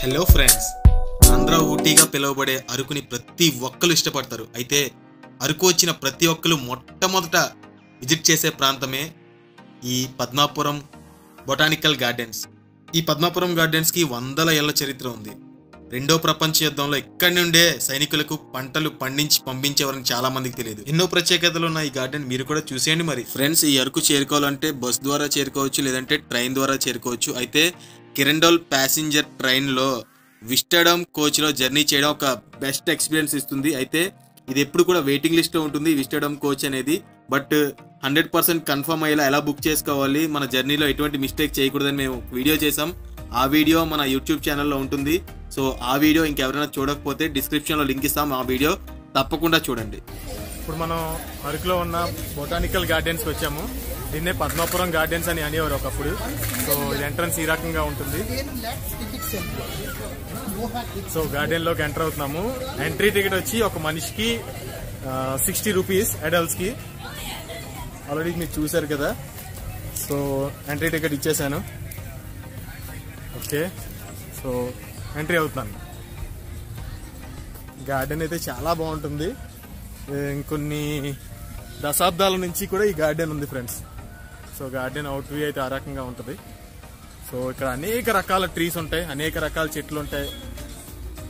Hello friends, Andhra ఊటీగా పిలువబడే అరకుని ప్రతి ఒక్కరు ఇష్టపడతారు. అయితే అరకు వచ్చిన ప్రతి ఒక్కరు మొట్టమొదట విజిట్ చేసే ప్రాంతమే ఈ పద్మాపురం బొటానికల్ గార్డెన్స్. ఈ పద్మాపురం గార్డెన్స్కి వందల ఏళ్ల చరిత్ర ఉంది. రెండో ప్రపంచ యుద్ధంలో ఇక్కడి నుండే సైనికులకు పంటలు పండించి పంపించేవారని చాలా మందికి తెలియదు. ఎన్నో ప్రత్యేకతలు ఉన్న ఈ గార్డెన్ మీరు కూడా చూసేయండి. మరి ఫ్రెండ్స్, ఈ అరకు చేరుకోవాలంటే బస్ ద్వారా చేరుకోవచ్చు, లేదంటే ట్రైన్ ద్వారా చేరుకోవచ్చు. అయితే కిరండోల్ ప్యాసింజర్ ట్రైన్లో విస్టడమ్ కోచ్లో జర్నీ చేయడం ఒక బెస్ట్ ఎక్స్పీరియన్స్ ఇస్తుంది. అయితే ఇది ఎప్పుడు కూడా వెయిటింగ్ లిస్ట్లో ఉంటుంది విస్టడమ్ కోచ్ అనేది. బట్ 100% కన్ఫర్మ్ అయ్యేలా ఎలా బుక్ చేసుకోవాలి, మన జర్నీలో ఎటువంటి మిస్టేక్ చేయకూడదని మేము వీడియో చేసాం. ఆ వీడియో మన యూట్యూబ్ ఛానల్లో ఉంటుంది. సో ఆ వీడియో ఇంకెవరైనా చూడకపోతే డిస్క్రిప్షన్లో లింక్ ఇస్తాం, ఆ వీడియో తప్పకుండా చూడండి. ఇప్పుడు మనం అరకులో ఉన్న బొటానికల్ గార్డెన్స్కి వచ్చాము. దీన్నే పద్మాపురం గార్డెన్స్ అని అనేవారు ఒకప్పుడు. సో ఇది ఎంట్రన్స్ ఈ రకంగా ఉంటుంది. సో గార్డెన్లోకి ఎంటర్ అవుతున్నాము. ఎంట్రీ టికెట్ వచ్చి ఒక మనిషికి 60 రూపీస్ అడల్ట్స్కి. ఆల్రెడీ మీరు చూసారు కదా. సో ఎంట్రీ టికెట్ ఇచ్చేసాను. ఓకే, సో ఎంట్రీ అవుతున్నాను. గార్డెన్ అయితే చాలా బాగుంటుంది. ఇంకొన్ని దశాబ్దాల నుంచి కూడా ఈ గార్డెన్ ఉంది friends. So garden out view అయితే ఆ రకంగా ఉంటుంది. సో ఇక్కడ అనేక రకాల ట్రీస్ ఉంటాయి, అనేక రకాల చెట్లు ఉంటాయి.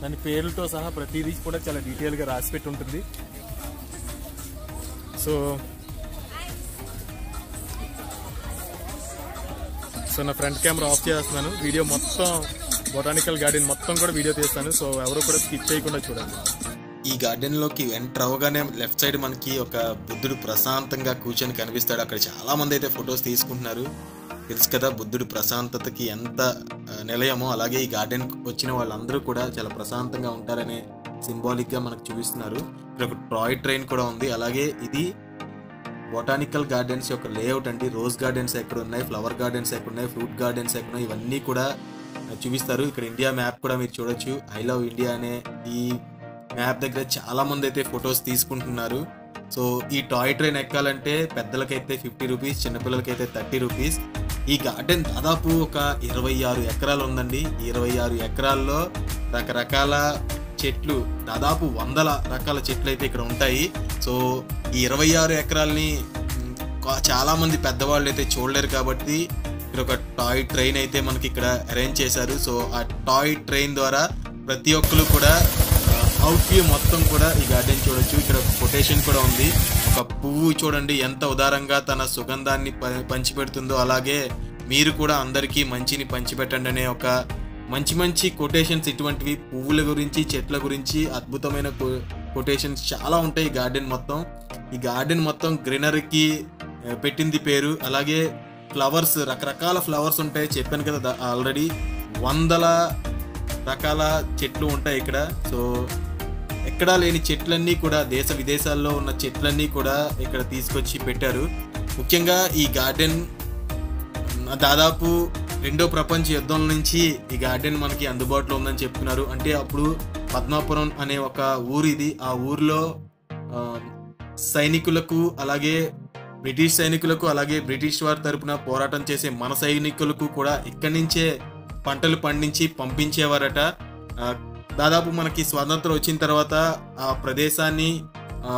దాని పేర్లతో సహా ప్రతిదీ కూడా చాలా డీటెయిల్గా రాసిపెట్టి ఉంటుంది. సో నా ఫ్రంట్ కెమెరా ఆఫ్ చేస్తున్నాను. వీడియో మొత్తం బొటానికల్ గార్డెన్ మొత్తం కూడా వీడియో తీస్తాను. సో ఎవరు కూడా స్కిప్ చేయకుండా చూడండి. ఈ గార్డెన్లోకి ఎంటర్ అవగానే లెఫ్ట్ సైడ్ మనకి ఒక బుద్ధుడు ప్రశాంతంగా కూర్చొని కనిపిస్తాడు. అక్కడ చాలా మంది అయితే ఫొటోస్ తీసుకుంటున్నారు. తెలుసు కదా బుద్ధుడు ప్రశాంతతకి ఎంత నిలయమో, అలాగే ఈ గార్డెన్ వచ్చిన వాళ్ళందరూ కూడా చాలా ప్రశాంతంగా ఉంటారనే సింబాలిక్గా మనకు చూపిస్తున్నారు. ఇక్కడ ఒక టాయ్ ట్రైన్ కూడా ఉంది. అలాగే ఇది బొటానికల్ గార్డెన్స్ యొక్క లేఅవుట్ అండి. రోజ్ గార్డెన్స్ ఎక్కడ ఉన్నాయి, ఫ్లవర్ గార్డెన్స్ ఎక్కడ ఉన్నాయి, ఫ్రూట్ గార్డెన్స్ ఎక్కడ ఉన్నాయి, ఇవన్నీ కూడా చూపిస్తారు. ఇక్కడ ఇండియా మ్యాప్ కూడా మీరు చూడొచ్చు. ఐ లవ్ ఇండియా అనే ఈ మ్యాప్ దగ్గర చాలా మంది అయితే ఫొటోస్ తీసుకుంటున్నారు. సో ఈ టాయ్ ట్రైన్ ఎక్కాలంటే పెద్దలకైతే 50 రూపీస్, చిన్నపిల్లలకైతే 30 రూపీస్. ఈ గార్డెన్ దాదాపు ఒక 26 ఎకరాలు ఉందండి. ఈ 26 ఎకరాల్లో రకరకాల చెట్లు, దాదాపు 100 రకాల చెట్లు అయితే ఇక్కడ ఉంటాయి. సో ఈ 26 ఎకరాలని చాలా మంది పెద్దవాళ్ళు అయితే చూడలేరు కాబట్టి ఇక్కడ ఒక టాయ్ ట్రైన్ అయితే మనకి ఇక్కడ అరేంజ్ చేశారు. సో ఆ టాయ్ ట్రైన్ ద్వారా ప్రతి ఒక్కరు కూడా అవుట్ వ్యూ మొత్తం కూడా ఈ గార్డెన్ చూడొచ్చు. ఇక్కడ కొటేషన్ కూడా ఉంది. ఒక పువ్వు చూడండి ఎంత ఉదారంగా తన సుగంధాన్ని పంచిపెడుతుందో, అలాగే మీరు కూడా అందరికీ మంచిని పంచిపెట్టండి అనే ఒక మంచి కొటేషన్స్. ఇటువంటివి పువ్వుల గురించి, చెట్ల గురించి అద్భుతమైన కొటేషన్స్ చాలా ఉంటాయి ఈ గార్డెన్ మొత్తం. ఈ గార్డెన్ మొత్తం గ్రీనరీకి పెట్టింది పేరు. అలాగే ఫ్లవర్స్, రకరకాల ఫ్లవర్స్ ఉంటాయి. చెప్పాను కదా ఆల్రెడీ 100 రకాల చెట్లు ఉంటాయి ఇక్కడ. సో ఎక్కడా లేని చెట్లన్నీ కూడా, దేశ విదేశాల్లో ఉన్న చెట్లన్నీ కూడా ఇక్కడ తీసుకొచ్చి పెట్టారు. ముఖ్యంగా ఈ గార్డెన్ దాదాపు రెండో ప్రపంచ యుద్ధం నుంచి ఈ గార్డెన్ మనకి అందుబాటులో ఉందని చెప్తున్నారు. అంటే అప్పుడు పద్మాపురం అనే ఒక ఊరు ఇది. ఆ ఊరిలో సైనికులకు, అలాగే బ్రిటిష్ సైనికులకు, అలాగే బ్రిటిష్ వారి తరపున పోరాటం చేసే మన సైనికులకు కూడా ఇక్కడి నుంచే పంటలు పండించి పంపించేవారట. దాదాపు మనకి స్వాతంత్రం వచ్చిన తర్వాత ఆ ప్రదేశాన్ని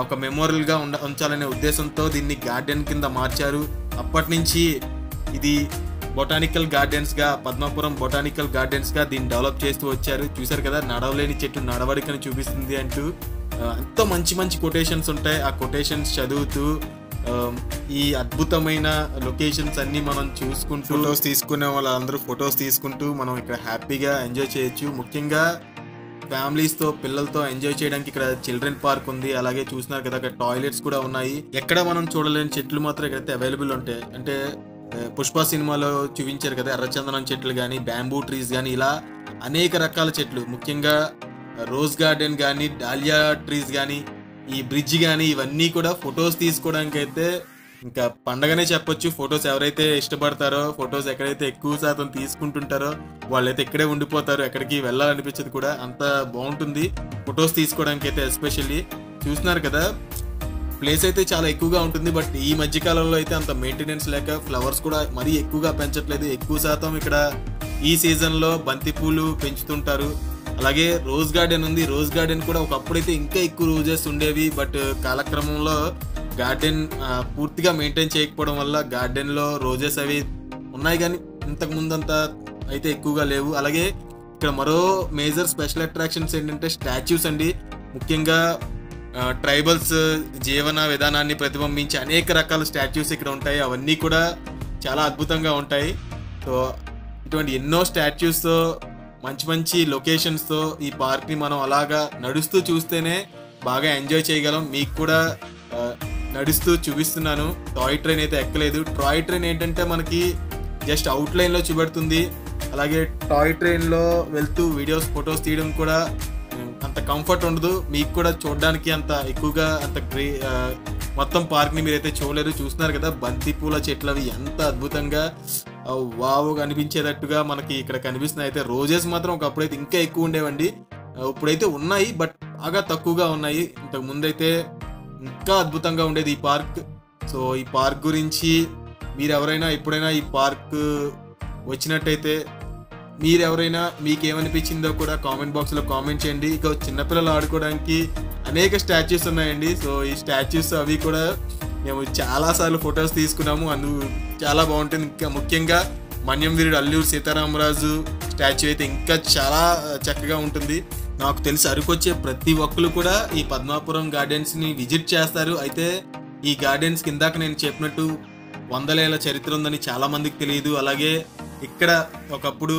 ఒక మెమోరియల్గా ఉంచాలనే ఉద్దేశంతో దీన్ని గార్డెన్ కింద మార్చారు. అప్పటి నుంచి ఇది బొటానికల్ గార్డెన్స్గా, పద్మాపురం బొటానికల్ గార్డెన్స్గా దీన్ని డెవలప్ చేస్తూ వచ్చారు. చూసారు కదా, నడవలేని చెట్టు నడవడికని చూపిస్తుంది అంటూ ఎంతో మంచి కొటేషన్స్ ఉంటాయి. ఆ కొటేషన్స్ చదువుతూ ఈ అద్భుతమైన లొకేషన్స్ అన్ని మనం చూసుకుంటూ, ఫొటోస్ తీసుకునే వాళ్ళందరూ ఫొటోస్ తీసుకుంటూ మనం ఇక్కడ హ్యాపీగా ఎంజాయ్ చేయొచ్చు. ముఖ్యంగా ఫ్యామిలీస్తో, పిల్లలతో ఎంజాయ్ చేయడానికి ఇక్కడ చిల్డ్రన్ పార్క్ ఉంది. అలాగే చూస్తున్నారు కదా, అక్కడ టాయిలెట్స్ కూడా ఉన్నాయి. ఎక్కడ మనం చూడలేని చెట్లు మాత్రం ఇక్కడైతే అవైలబుల్ ఉంటాయి. అంటే పుష్ప సినిమాలో చూపించారు కదా, ఎర్రచందనం చెట్లు కానీ, బ్యాంబూ ట్రీస్ కానీ, ఇలా అనేక రకాల చెట్లు. ముఖ్యంగా రోజ్ గార్డెన్ కానీ, డాలియా ట్రీస్ కానీ, ఈ బ్రిడ్జ్ కానీ, ఇవన్నీ కూడా ఫొటోస్ తీసుకోవడానికి అయితే ఇంకా పండగనే చెప్పొచ్చు. ఫొటోస్ ఎవరైతే ఇష్టపడతారో, ఫొటోస్ ఎక్కడైతే ఎక్కువ శాతం తీసుకుంటుంటారో వాళ్ళైతే ఇక్కడే ఉండిపోతారు. ఎక్కడికి వెళ్ళాలనిపించదు కూడా, అంత బాగుంటుంది ఫొటోస్ తీసుకోవడానికి అయితే. ఎస్పెషల్లీ చూస్తున్నారు కదా, ప్లేస్ అయితే చాలా ఎక్కువగా ఉంటుంది. బట్ ఈ మధ్యకాలంలో అయితే అంత మెయింటెనెన్స్ లేక ఫ్లవర్స్ కూడా మరీ ఎక్కువగా పెంచట్లేదు. ఎక్కువ శాతం ఇక్కడ ఈ ఈ సీజన్లో బంతిపూలు పెంచుతుంటారు. అలాగే రోజ్ గార్డెన్ ఉంది. రోజ్ గార్డెన్ కూడా ఒకప్పుడైతే ఇంకా ఎక్కువ రోజెస్ ఉండేవి, బట్ కాలక్రమంలో గార్డెన్ పూర్తిగా మెయింటైన్ చేయకపోవడం వల్ల గార్డెన్లో రోజెస్ అవి ఉన్నాయి కానీ ఇంతకు ముందంతా అయితే ఎక్కువగా లేవు. అలాగే ఇక్కడ మరో మేజర్ స్పెషల్ అట్రాక్షన్స్ ఏంటంటే స్టాచ్యూస్ అండి. ముఖ్యంగా ట్రైబల్స్ జీవన విధానాన్ని ప్రతిబింబించే అనేక రకాల స్టాచ్యూస్ ఇక్కడ ఉంటాయి. అవన్నీ కూడా చాలా అద్భుతంగా ఉంటాయి. సో ఇటువంటి ఎన్నో స్టాచ్యూస్తో మంచి మంచి లొకేషన్స్తో ఈ పార్క్ని మనం అలాగా నడుస్తూ చూస్తేనే బాగా ఎంజాయ్ చేయగలం. మీకు కూడా నడుస్తూ చూపిస్తున్నాను. టాయ్ ట్రైన్ అయితే ఎక్కలేదు. టాయ్ ట్రైన్ ఏంటంటే మనకి జస్ట్ అవుట్లైన్లో చూపెడుతుంది. అలాగే టాయ్ ట్రైన్లో వెళ్తూ వీడియోస్ ఫొటోస్ తీయడం కూడా అంత కంఫర్ట్ ఉండదు. మీకు కూడా చూడడానికి అంత ఎక్కువగా అంత మొత్తం పార్క్ని మీరైతే చూడలేరు. చూస్తున్నారు కదా బంతిపూల చెట్లు అవి ఎంత అద్భుతంగా వావ్ అనిపించేటట్టుగా మనకి ఇక్కడ కనిపిస్తున్నాయి. అయితే రోజెస్ మాత్రం ఒకప్పుడైతే ఇంకా ఎక్కువ ఉండేవండి. ఇప్పుడైతే ఉన్నాయి, బట్ బాగా తక్కువగా ఉన్నాయి. ఇంతకు ముందైతే ఇంకా అద్భుతంగా ఉండేది ఈ పార్క్. సో ఈ పార్క్ గురించి మీరు ఎవరైనా ఎప్పుడైనా ఈ పార్క్ వచ్చినట్టయితే మీరెవరైనా మీకేమనిపించిందో కూడా కామెంట్ బాక్స్లో కామెంట్ చేయండి. ఇక చిన్నపిల్లలు ఆడుకోవడానికి అనేక స్టాచ్యూస్ ఉన్నాయండి. సో ఈ స్టాచ్యూస్ అవి కూడా మేము చాలాసార్లు ఫొటోస్ తీసుకున్నాము. చాలా బాగుంటుంది. ఇంకా ముఖ్యంగా మన్యం వీరుడు అల్లూరి సీతారామరాజు స్టాచ్యూ అయితే ఇంకా చాలా చక్కగా ఉంటుంది. నాకు తెలిసి అరకు వచ్చే ప్రతి ఒక్కరు కూడా ఈ పద్మాపురం గార్డెన్స్ని విజిట్ చేస్తారు. అయితే ఈ గార్డెన్స్ కిందాక నేను చెప్పినట్టు 100 ఏళ్ల చరిత్ర ఉందని చాలా మందికి తెలియదు. అలాగే ఇక్కడ ఒకప్పుడు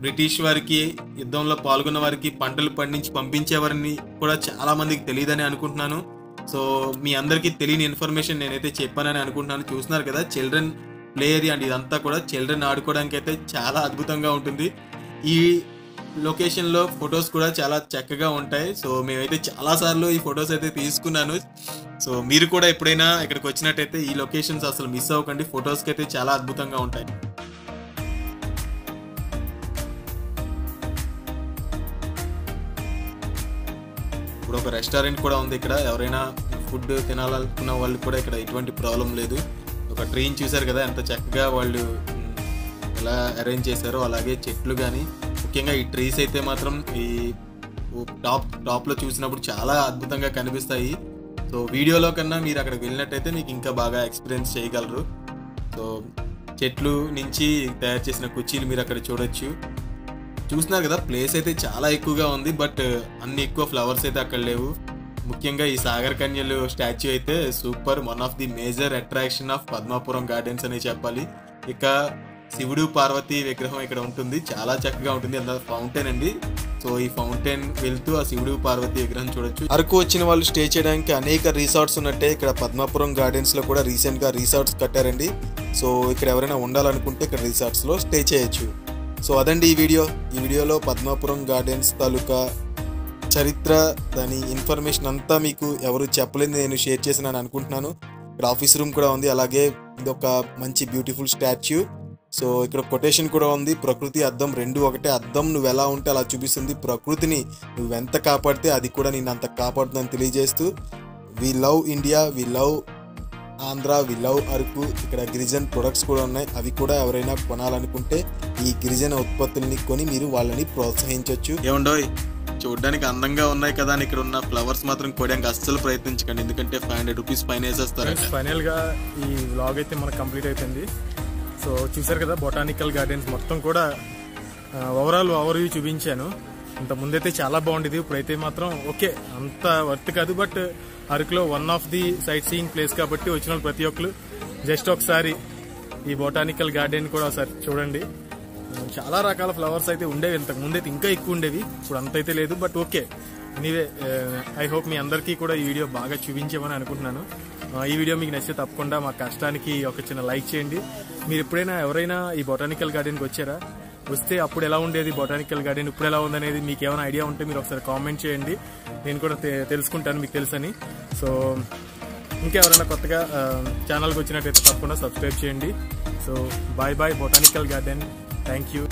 బ్రిటిష్ వారికి యుద్ధంలో పాల్గొన్న వారికి పంటలు పండించి పంపించేవారిని కూడా చాలా మందికి తెలియదని అనుకుంటున్నాను. సో మీ అందరికీ తెలియని ఇన్ఫర్మేషన్ నేనైతే చెప్పానని అనుకుంటున్నాను. చూస్తున్నారు కదా చిల్డ్రన్ ప్లే ఏరియా అండి. ఇదంతా కూడా చిల్డ్రన్ ఆడుకోవడానికి అయితే చాలా అద్భుతంగా ఉంటుంది. ఈ లొకేషన్లో ఫొటోస్ కూడా చాలా చక్కగా ఉంటాయి. సో మేమైతే చాలాసార్లు ఈ ఫొటోస్ అయితే తీసుకున్నాను. సో మీరు కూడా ఎప్పుడైనా ఇక్కడికి వచ్చినట్టయితే ఈ లొకేషన్స్ అసలు మిస్ అవ్వకండి. ఫొటోస్కి అయితే చాలా అద్భుతంగా ఉంటాయి. ఇప్పుడు ఒక రెస్టారెంట్ కూడా ఉంది ఇక్కడ. ఎవరైనా ఫుడ్ తినాలనుకున్న వాళ్ళు కూడా ఇక్కడ ఎటువంటి ప్రాబ్లం లేదు. ఒక ట్రైన్ చూసారు కదా ఎంత చక్కగా వాళ్ళు ఎలా అరేంజ్ చేశారో. అలాగే చెట్లు కానీ ముఖ్యంగా ఈ ట్రీస్ అయితే మాత్రం ఈ టాప్లో చూసినప్పుడు చాలా అద్భుతంగా కనిపిస్తాయి. సో వీడియోలో కన్నా మీరు అక్కడికి వెళ్ళినట్టయితే మీకు ఇంకా బాగా ఎక్స్పీరియన్స్ చేయగలరు. సో చెట్లు నుంచి తయారు చేసిన కుర్చీలు మీరు అక్కడ చూడొచ్చు. చూస్తున్నారు కదా ప్లేస్ అయితే చాలా ఎక్కువగా ఉంది, బట్ అన్ని ఎక్కువ ఫ్లవర్స్ అయితే అక్కడ లేవు. ముఖ్యంగా ఈ సాగర్ కన్యలు స్టాచ్యూ అయితే super. One of the major attraction of Padmapuram gardens అని చెప్పాలి. ఇక శివుడు పార్వతి విగ్రహం ఇక్కడ ఉంటుంది. చాలా చక్కగా ఉంటుంది. అంత ఫౌంటైన్ అండి. సో ఈ ఫౌంటైన్ వెళ్తూ ఆ శివుడు పార్వతి విగ్రహం చూడొచ్చు. అరకు వచ్చిన వాళ్ళు స్టే చేయడానికి అనేక రిసార్ట్స్ ఉన్నట్టే ఇక్కడ పద్మాపురం గార్డెన్స్ లో కూడా రీసెంట్ గా రిసార్ట్స్ కట్టారండి. సో ఇక్కడ ఎవరైనా ఉండాలనుకుంటే ఇక్కడ రిసార్ట్స్ లో స్టే చేయొచ్చు. సో అదండి ఈ వీడియోలో పద్మాపురం గార్డెన్స్ తాలూకా చరిత్ర, దాని ఇన్ఫర్మేషన్ అంతా మీకు ఎవరు చెప్పలేదు, నేను షేర్ చేసినాను అనుకుంటున్నాను. ఇక్కడ ఆఫీస్ రూమ్ కూడా ఉంది. అలాగే ఇది ఒక మంచి బ్యూటిఫుల్ స్టాచ్యూ. సో ఇక్కడ కొటేషన్ కూడా ఉంది, ప్రకృతి అద్దం రెండు ఒకటే. అద్దం నువ్వు ఎలా ఉంటే అలా చూపిస్తుంది. ప్రకృతిని నువ్వెంత కాపాడితే అది కూడా నేను అంత కాపాడుతుందని తెలియజేస్తూ we love India, we love Andhra, we love Araku. ఇక్కడ గిరిజన ప్రొడక్ట్స్ కూడా ఉన్నాయి. అవి కూడా ఎవరైనా కొనాలనుకుంటే ఈ గిరిజన ఉత్పత్తుల్ని కొని మీరు వాళ్ళని ప్రోత్సహించవచ్చు. ఏమండోయ్ చూడడానికి అందంగా ఉన్నాయి కదా అని ఇక్కడ ఉన్న ఫ్లవర్స్ మాత్రం కోయడానికి అస్సలు ప్రయత్నించకండి, ఎందుకంటే 500 రూపీస్ ఫైన్ వేసేస్తారు. ఫైనల్ గా ఈ వ్లాగ్ అయితే మనకు కంప్లీట్ అయిపోయింది. సో చూసారు కదా బొటానికల్ గార్డెన్స్ మొత్తం కూడా ఓవరాల్ ఓవర్వ్యూ చూపించాను. ఇంత ముందైతే చాలా బాగుండేది, ఇప్పుడైతే మాత్రం ఓకే అంత వర్త్ కాదు. బట్ అరకులో one of the sight seeing place కాబట్టి వచ్చిన వాళ్ళు ప్రతి ఒక్కరు జస్ట్ ఒకసారి ఈ బొటానికల్ గార్డెన్ కూడా ఒకసారి చూడండి. చాలా రకాల ఫ్లవర్స్ అయితే ఉండేవి, ఇంతకు ముందైతే ఇంకా ఎక్కువ ఉండేవి, ఇప్పుడు అంతైతే లేదు. But okay anyway I hope మీ అందరికీ కూడా ఈ వీడియో బాగా చూపించామని అనుకుంటున్నాను. ఈ వీడియో మీకు నచ్చితే తప్పకుండా మా కష్టానికి ఒక చిన్న లైక్ చేయండి. మీరు ఎప్పుడైనా ఎవరైనా ఈ బొటానికల్ గార్డెన్కి వచ్చారా, వస్తే అప్పుడు ఎలా ఉండేది బొటానికల్ గార్డెన్, ఇప్పుడు ఎలా ఉందనేది మీకు ఏమైనా ఐడియా ఉంటే మీరు ఒకసారి కామెంట్ చేయండి, నేను కూడా తెలుసుకుంటాను మీకు తెలుసని. సో ఇంకా ఎవరైనా కొత్తగా ఛానల్కి వచ్చినట్టయితే తప్పకుండా సబ్స్క్రైబ్ చేయండి. So bye bye botanical garden, thank you.